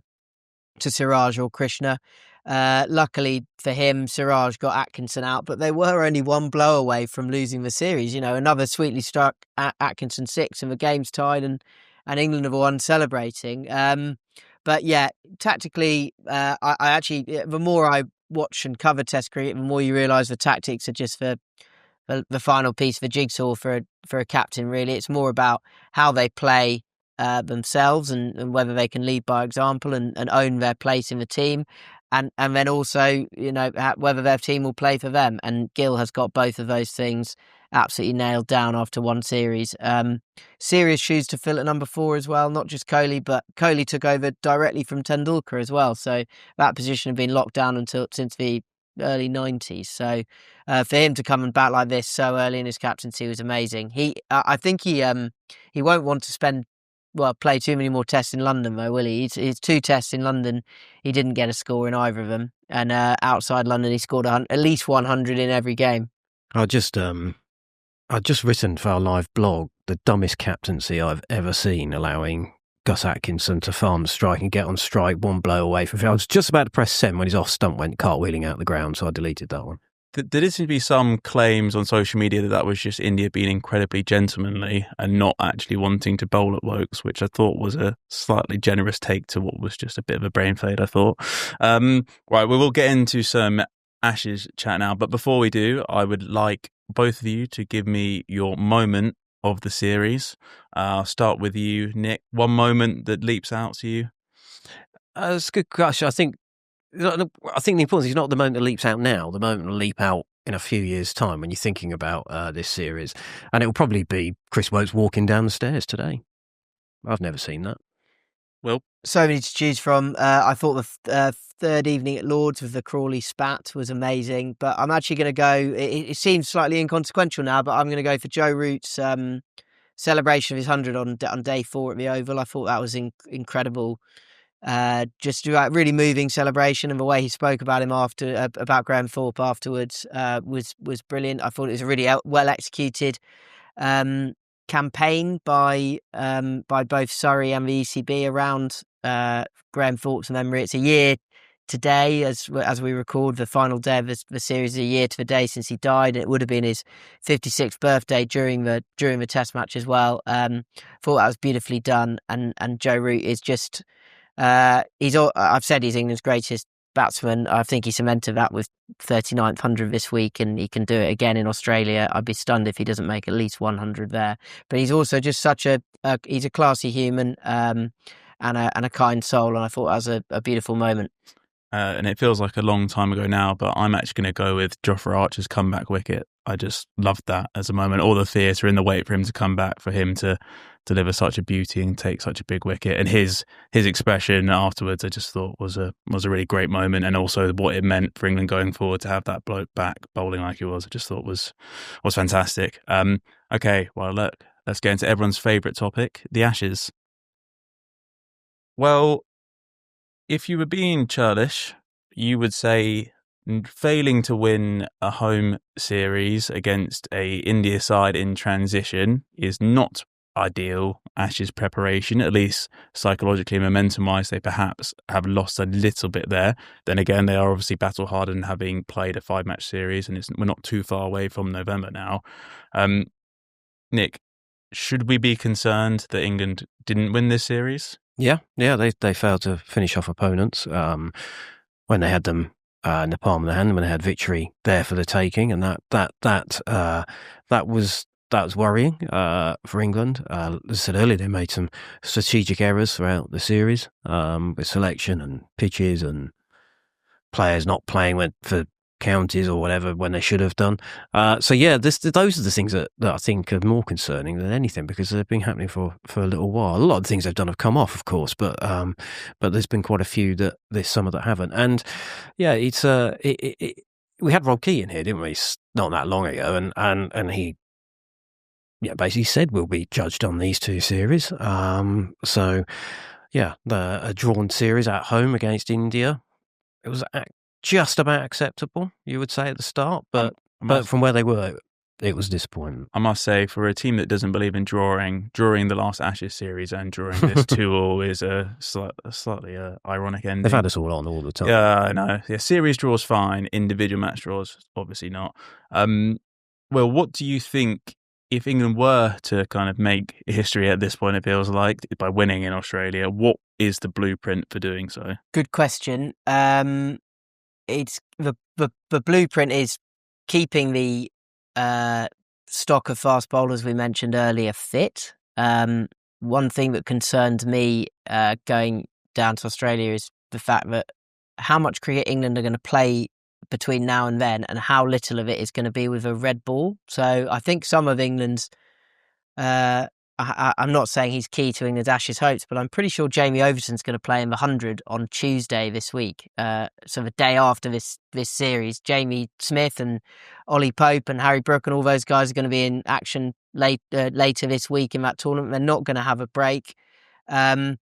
Siraj or Krishna. Luckily for him, Siraj got Atkinson out, but they were only one blow away from losing the series. Another sweetly struck Atkinson 6 and the game's tied, and England have won, celebrating. But yeah, tactically, I actually, the more I watch and cover Test cricket, the more you realise the tactics are just the final piece of the jigsaw for a captain. Really, it's more about how they play themselves and whether they can lead by example and own their place in the team. And then also, whether their team will play for them. And Gill has got both of those things absolutely nailed down after one series. Serious shoes to fill at number 4 as well, not just Kohli, but Kohli took over directly from Tendulkar as well. So that position had been locked down since the early 90s. So for him to come and bat like this so early in his captaincy was amazing. I think he won't want to play too many more tests in London, though, will he? His 2 tests in London, he didn't get a score in either of them. And outside London, he scored at least 100 in every game. I just written for our live blog the dumbest captaincy I've ever seen, allowing Gus Atkinson to farm strike and get on strike one blow away from. I was just about to press send when his off stump went cartwheeling out the ground, so I deleted that one. There did seem to be some claims on social media that was just India being incredibly gentlemanly and not actually wanting to bowl at Woakes, which I thought was a slightly generous take to what was just a bit of a brain fade, I thought. Right, we will get into some Ashes chat now, but before we do, I would like both of you to give me your moment of the series. I'll start with you, Nick. One moment that leaps out to you. It's a good question. I think the important thing is not the moment that leaps out now. The moment will leap out in a few years' time when you're thinking about this series. And it will probably be Chris Woakes walking down the stairs today. I've never seen that. Well, so many to choose from. I thought the third evening at Lord's with the Crawley spat was amazing. But I'm actually going to go, it seems slightly inconsequential now, but I'm going to go for Joe Root's celebration of his 100 on day 4 at the Oval. I thought that was incredible. Just really moving celebration, and the way he spoke about him about Graham Thorpe afterwards was brilliant. I thought it was a really well executed campaign by both Surrey and the ECB around Graham Thorpe's memory. It's a year today, as we record, the final day of the series, a year to the day since he died. It would have been his 56th birthday during the Test match as well. Thought that was beautifully done, and Joe Root is just. I've said he's England's greatest batsman. I think he cemented that with 39th 100 this week, and he can do it again in Australia. I'd be stunned if he doesn't make at least 100 there. But he's also just such he's a classy human and a kind soul, and I thought that was a beautiful moment. And it feels like a long time ago now, but I'm actually going to go with Jofra Archer's comeback wicket. I just loved that as a moment. All the theatre in the wait for him to come back, for him to deliver such a beauty and take such a big wicket, and his expression afterwards, I just thought was a really great moment, and also what it meant for England going forward to have that bloke back bowling like he was. I just thought was fantastic. Okay, well look, let's get into everyone's favourite topic, the Ashes. Well, if you were being churlish, you would say failing to win a home series against a India side in transition is not ideal Ashes preparation. At least psychologically, momentum-wise, they perhaps have lost a little bit there. Then again, they are obviously battle-hardened, having played a 5-match series, and we're not too far away from November now. Nick, should we be concerned that England didn't win this series? Yeah, they failed to finish off opponents when they had them in the palm of the hand, when they had victory there for the taking, and that was worrying for England. As I said earlier, they made some strategic errors throughout the series with selection and pitches and players not playing for counties or whatever when they should have done. Those are the things that I think are more concerning than anything, because they've been happening for a little while. A lot of the things they've done have come off, of course, but there's been quite a few this summer that haven't. And yeah, it's we had Rob Key in here, didn't we? Not that long ago, and he basically said we'll be judged on these two series. A drawn series at home against India, it was just about acceptable, you would say, at the start, but from where they were, it was disappointing. I must say, for a team that doesn't believe in drawing the last Ashes series and drawing this 2-2 is a slightly ironic ending. They've had us all on all the time. Yeah, I know. Yeah, series draws fine, individual match draws obviously not. Well, what do you think, if England were to kind of make history at this point, it feels like, by winning in Australia, what is the blueprint for doing so? Good question. It's the blueprint is keeping the stock of fast bowlers we mentioned earlier fit. One thing that concerned me going down to Australia is the fact that how much cricket England are going to play between now and then, and how little of it is going to be with a red ball. So I think some of England's I'm not saying he's key to England's Ashes hopes, but I'm pretty sure Jamie Overton's going to play in the 100 on Tuesday this week. So the day after this series, Jamie Smith and Ollie Pope and Harry Brook and all those guys are going to be in action later this week in that tournament. They're not going to have a break. The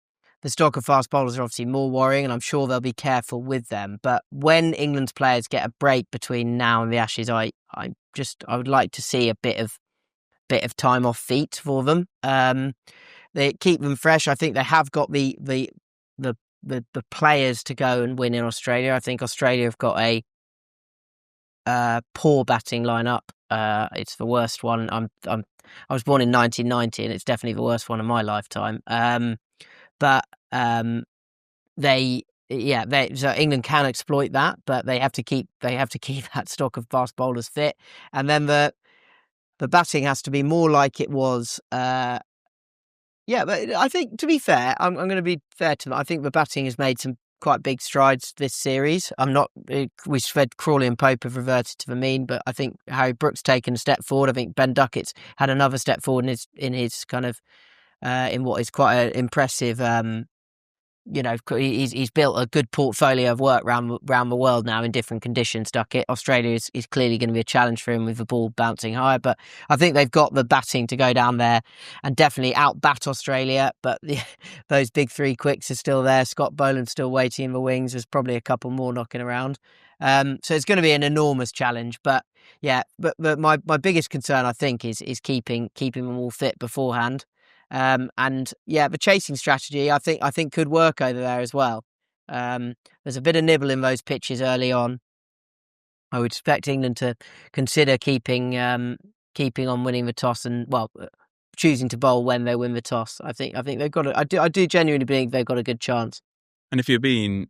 stock of fast bowlers are obviously more worrying, and I'm sure they'll be careful with them. But when England's players get a break between now and the Ashes, I would like to see a bit of time off feet for them. They keep them fresh. I think they have got the players to go and win in Australia. I think Australia have got a poor batting lineup. It's the worst one. I was born in 1990, and it's definitely the worst one in my lifetime. So England can exploit that, but they have to keep that stock of fast bowlers fit, and then the batting has to be more like it was. But I think, to be fair, I'm going to be fair to them. I think the batting has made some quite big strides this series. We said Crawley and Pope have reverted to the mean, but I think Harry Brook's taken a step forward. I think Ben Duckett's had another step forward in his kind of in what is quite an impressive. He's built a good portfolio of work around the world now in different conditions. Duckett, Australia is clearly going to be a challenge for him with the ball bouncing higher, but I think they've got the batting to go down there and definitely out-bat Australia. But those big three quicks are still there. Scott Boland's still waiting in the wings. There's probably a couple more knocking around. So it's going to be an enormous challenge. But my biggest concern, I think, is keeping them all fit beforehand. The chasing strategy I think could work over there as well. There's a bit of nibble in those pitches early on. I would expect England to consider keeping on winning the toss and choosing to bowl when they win the toss. I think they've got I do genuinely believe they've got a good chance. And if you're being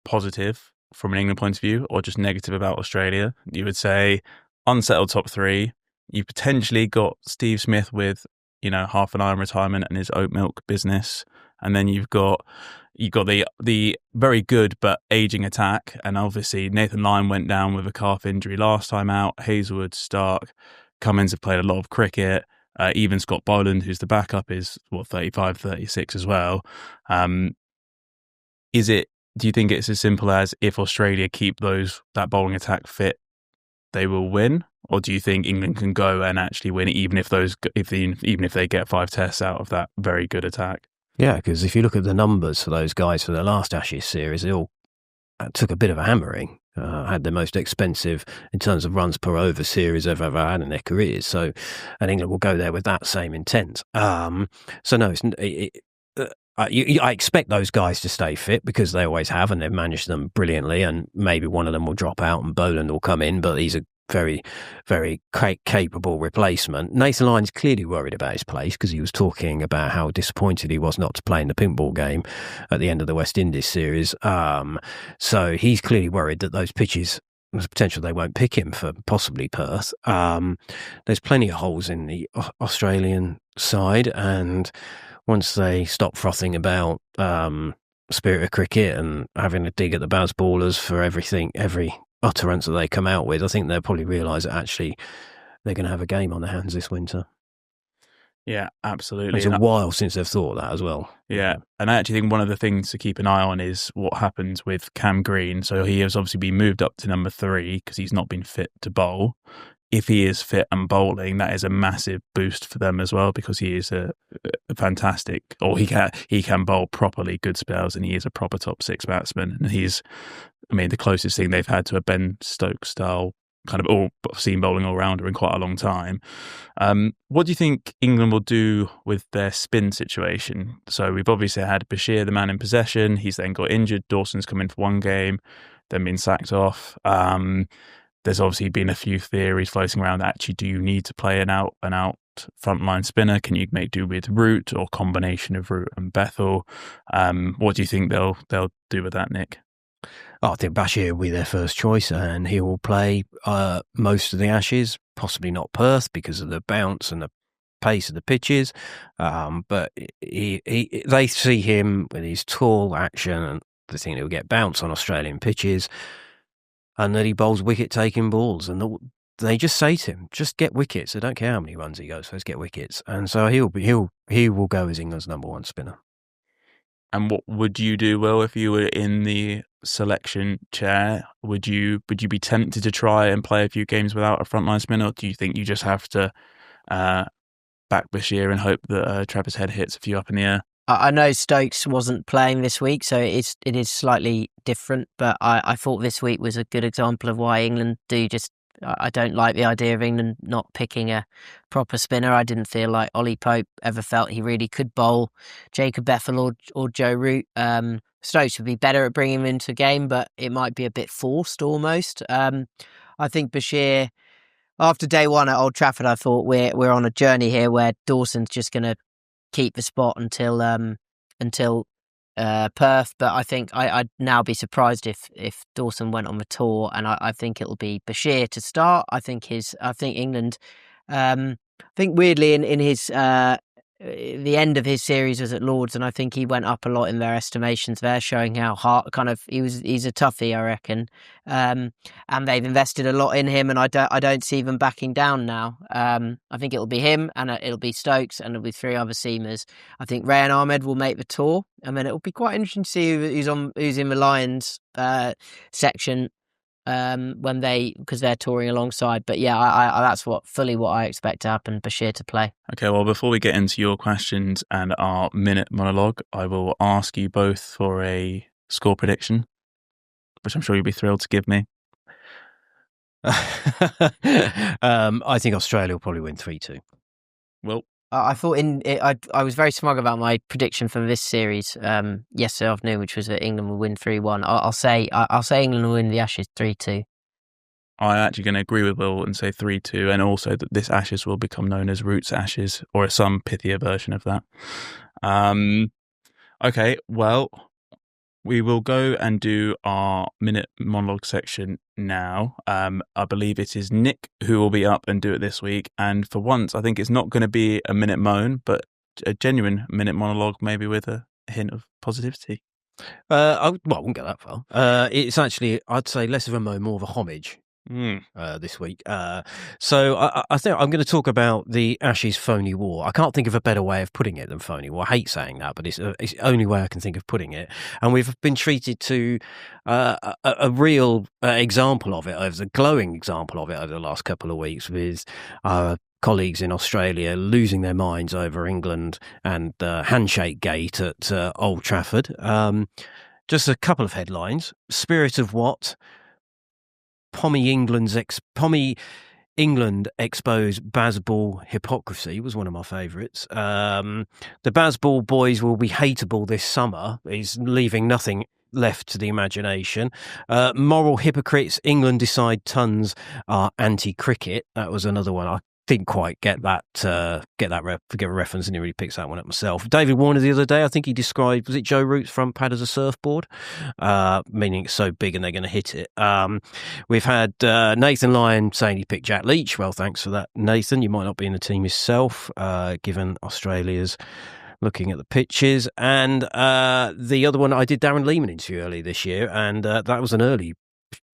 positive, from an England point of view, or just negative about Australia? You would say unsettled top three. You potentially got Steve Smith with, half an eye on retirement and his oat milk business, and then you've got the very good but aging attack, and obviously Nathan Lyon went down with a calf injury last time out. Hazelwood, Stark, Cummins have played a lot of cricket. Even Scott Boland, who's the backup, is 35, 36 as well. Do you think it's as simple as if Australia keep that bowling attack fit, they will win, or do you think England can go and actually win even if they get 5 tests out of that very good attack? Yeah, because if you look at the numbers for those guys for the last Ashes series, they all took a bit of a hammering. Had the most expensive in terms of runs per over series they've ever had in their careers. So, and England will go there with that same intent. So no, I expect those guys to stay fit because they always have, and they've managed them brilliantly. And maybe one of them will drop out and Boland will come in, but he's a very, very capable replacement. Nathan Lyon's clearly worried about his place because he was talking about how disappointed he was not to play in the pink ball game at the end of the West Indies series. So he's clearly worried that those pitches, there's potential they won't pick him for possibly Perth. There's plenty of holes in the Australian side, and once they stop frothing about spirit of cricket and having a dig at the bounce ballers for every utterance that they come out with, I think they'll probably realise that actually they're going to have a game on their hands this winter. Yeah, absolutely. It's a while since they've thought that as well. Yeah, and I actually think one of the things to keep an eye on is what happens with Cam Green. So he has obviously been moved up to number 3 because he's not been fit to bowl. If he is fit and bowling, that is a massive boost for them as well, because he is a fantastic, or he can bowl properly good spells, and he is a proper top 6 batsman. And he's, the closest thing they've had to a Ben Stokes style kind of all-seam bowling all-rounder in quite a long time. What do you think England will do with their spin situation? So we've obviously had Bashir, the man in possession. He's then got injured. Dawson's come in for one game, then been sacked off. There's obviously been a few theories floating around that actually, do you need to play an out frontline spinner? Can you make do with Root or combination of Root and Bethel? What do you think they'll do with that, Nick? I think Bashir will be their first choice, and he will play most of the Ashes, possibly not Perth because of the bounce and the pace of the pitches. But they see him with his tall action, and they think he'll get bounce on Australian pitches, and that he bowls wicket-taking balls. And they just say to him, just get wickets. They don't care how many runs he goes, let's get wickets. And so he will go as England's number 1 spinner. And what would you do, Will, if you were in the selection chair? Would you be tempted to try and play a few games without a frontline spinner, or do you think you just have to back Bashir and hope that Travis Head hits a few up in the air? I know Stokes wasn't playing this week, so it is slightly different, but I thought this week was a good example of why England do just... I don't like the idea of England not picking a proper spinner. I didn't feel like Ollie Pope ever felt he really could bowl Jacob Bethel or Joe Root. Stokes would be better at bringing him into a game, but it might be a bit forced almost. I think Bashir, after day 1 at Old Trafford, I thought we're on a journey here where Dawson's just going to keep the spot until Perth, but I think I'd now be surprised if Dawson went on the tour, and I think it'll be Bashir to start. I think England, I think weirdly in his the end of his series was at Lords, and I think he went up a lot in their estimations there, showing how hard he's a toughie, I reckon. And they've invested a lot in him, and I don't see them backing down now. I think it'll be him, and it'll be Stokes, and it'll be 3 other seamers. I think Rayan Ahmed will make the tour, and then it'll be quite interesting to see who's in the Lions section because they're touring alongside. But yeah, I that's fully what I expect to happen. Bashir to play. Okay, well, before we get into your questions and our minute monologue, I will ask you both for a score prediction, which I'm sure you'll be thrilled to give me. I think Australia will probably win 3-2. Well, I thought I was very smug about my prediction for this series yesterday afternoon, which was that England will win 3-1. I'll say England will win the Ashes 3-2. I'm actually going to agree with Will and say 3-2, and also that this Ashes will become known as Roots Ashes, or some pithier version of that. Okay, well, We will go and do our minute monologue section now. I believe it is Nick who will be up and do it this week. And for once, I think it's not going to be a minute moan, but a genuine minute monologue, maybe with a hint of positivity. I wouldn't go that far. It's actually, I'd say, less of a moan, more of a homage. This week. So I think I'm going to talk about the Ashes phony war. I can't think of a better way of putting it than phony war. I hate saying that, but it's the only way I can think of putting it. And we've been treated to a real example of it, a glowing example of it over the last couple of weeks with our colleagues in Australia losing their minds over England and handshake gate at Old Trafford. Just a couple of headlines. Spirit of what? Pommy England exposed Bazball hypocrisy was one of my favourites. The Bazball boys will be hateable this summer. Is leaving nothing left to the imagination. Moral hypocrites. England decide tons are anti-cricket. That was another one. I didn't quite get that reference, and he really picks that one up myself. David Warner the other day, I think he described, was it Joe Root's front pad as a surfboard, meaning it's so big and they're going to hit it. We've had Nathan Lyon saying he picked Jack Leach. Well, thanks for that, Nathan. You might not be in the team yourself, given Australia's looking at the pitches. And the other one, I did Darren Lehmann interview early this year, and that was an early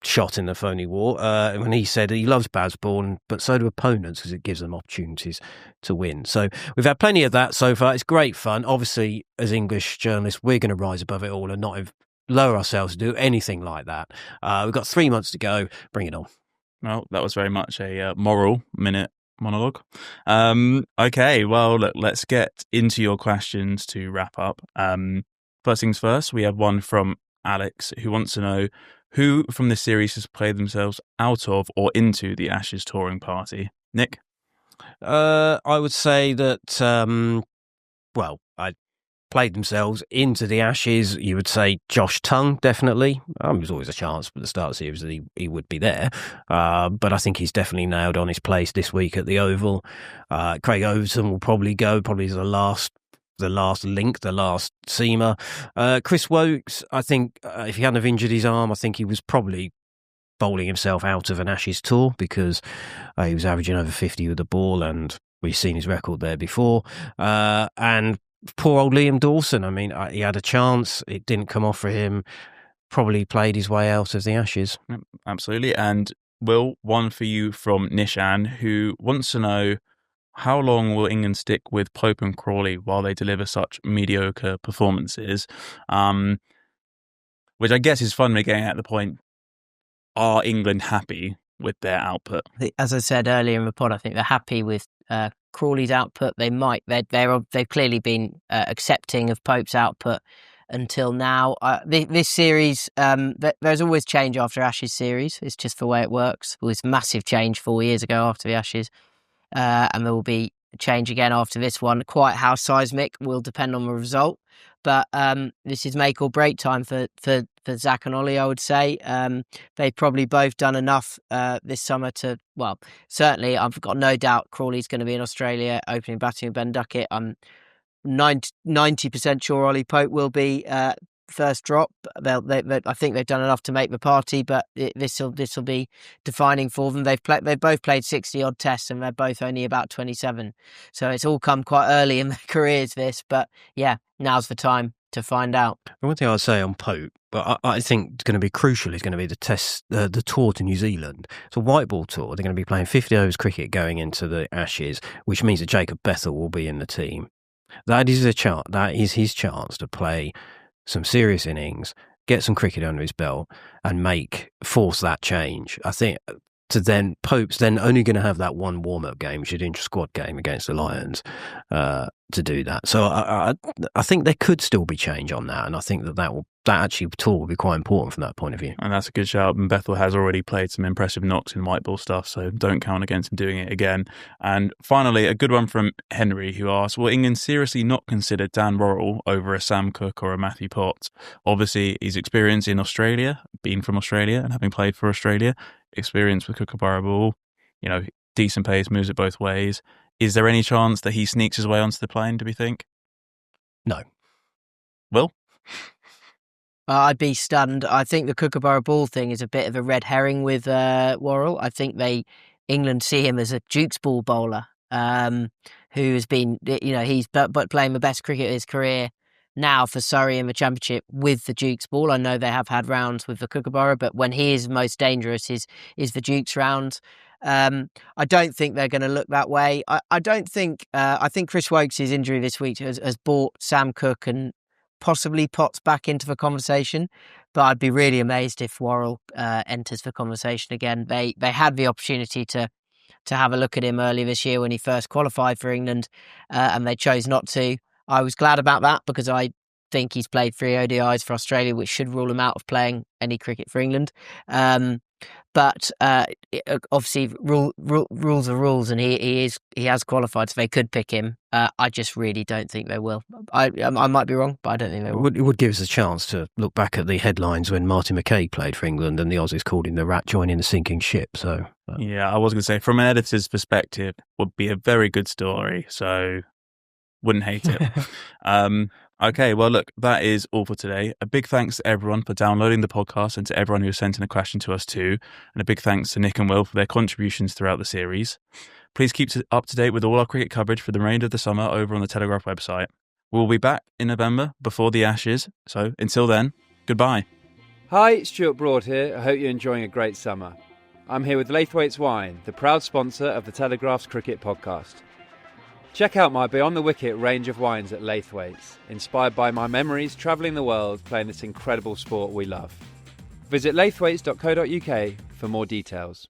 shot in the phony war when he said he loves Bazball, but so do opponents because it gives them opportunities to win. So we've had plenty of that so far. It's great fun. Obviously, as English journalists, we're going to rise above it all and not lower ourselves to do anything like that. We've got 3 months to go. Bring it on. Well, that was very much a moral minute monologue. Okay, well, look, let's get into your questions to wrap up. First things first, we have one from Alex who wants to know who from this series has played themselves out of or into the Ashes touring party. Nick? I would say that, I played themselves into the Ashes. You would say Josh Tongue, definitely. There's always a chance at the start of the series that he would be there. But I think he's definitely nailed on his place this week at the Oval. Craig Overton will probably go, probably the last link, the last seamer. Chris Woakes, I think if he hadn't have injured his arm, I think he was probably bowling himself out of an Ashes tour because he was averaging over 50 with the ball, and we've seen his record there before. And poor old Liam Dawson, I mean, he had a chance, it didn't come off for him, probably played his way out of the Ashes. Absolutely. And Will, one for you from Nishan, who wants to know, how long will England stick with Pope and Crawley while they deliver such mediocre performances? Which I guess is fundamentally getting at the point, are England happy with their output? As I said earlier in the pod, I think they're happy with Crawley's output. They've clearly been accepting of Pope's output until now. This series, there's always change after Ashes series. It's just the way it works. There was massive change 4 years ago after the Ashes. And there will be a change again after this one. Quite how seismic will depend on the result. But this is make or break time for Zach and Ollie, I would say. They've probably both done enough this summer to, well, certainly I've got no doubt Crawley's going to be in Australia opening batting with Ben Duckett. I'm 90% sure Ollie Pope will be first drop. I think they've done enough to make the party, but this will be defining for them. They've both played 60 odd tests, and they're both only about 27. So it's all come quite early in their careers. This, but yeah, now's the time to find out. One thing I'd say on Pope, but I think it's going to be crucial, is going to be the tour to New Zealand. It's a white ball tour. They're going to be playing 50 overs cricket going into the Ashes, which means that Jacob Bethel will be in the team. That is his chance to play some serious innings, get some cricket under his belt, and force that change. I think Pope's then only going to have that one warm-up game, which is an intra-squad game against the Lions, to do that. So I think there could still be change on that, and I think that actually tour will be quite important from that point of view. And that's a good shout. And Bethel has already played some impressive knocks in white ball stuff, so don't count against him doing it again. And finally, a good one from Henry, who asks, will England seriously not consider Dan Worrell over a Sam Cook or a Matthew Potts? Obviously, his experience in Australia, being from Australia and having played for Australia, experience with Kookaburra ball, decent pace, moves it both ways. Is there any chance that he sneaks his way onto the plane, do we think? No. Will? I'd be stunned. I think the Kookaburra ball thing is a bit of a red herring with Worrell. I think England see him as a Duke's ball bowler who has been, he's but playing the best cricket of his career now for Surrey in the Championship with the Duke's ball. I know they have had rounds with the Kookaburra, but when he is most dangerous is the Duke's round. I don't think they're going to look that way. I think Chris Woakes' injury this week has brought Sam Cook and possibly Potts back into the conversation, but I'd be really amazed if Worrell enters the conversation again. They had the opportunity to have a look at him earlier this year when he first qualified for England, and they chose not to. I was glad about that because I think he's played 3 ODIs for Australia, which should rule him out of playing any cricket for England. But obviously, rules are rules, and he has qualified, so they could pick him. I just really don't think they will. I might be wrong, but I don't think they will. It would give us a chance to look back at the headlines when Martin McKay played for England, and the Aussies called him the rat joining the sinking ship. So yeah, I was going to say, from an editor's perspective, would be a very good story. So wouldn't hate it. Okay, well, look, that is all for today. A big thanks to everyone for downloading the podcast and to everyone who has sent in a question to us too. And a big thanks to Nick and Will for their contributions throughout the series. Please keep up to date with all our cricket coverage for the remainder of the summer over on the Telegraph website. We'll be back in November before the Ashes. So until then, goodbye. Hi, Stuart Broad here. I hope you're enjoying a great summer. I'm here with Laithwaite's Wine, the proud sponsor of the Telegraph's Cricket Podcast. Check out my Beyond the Wicket range of wines at Laithwaite's, inspired by my memories travelling the world playing this incredible sport we love. Visit laithwaites.co.uk for more details.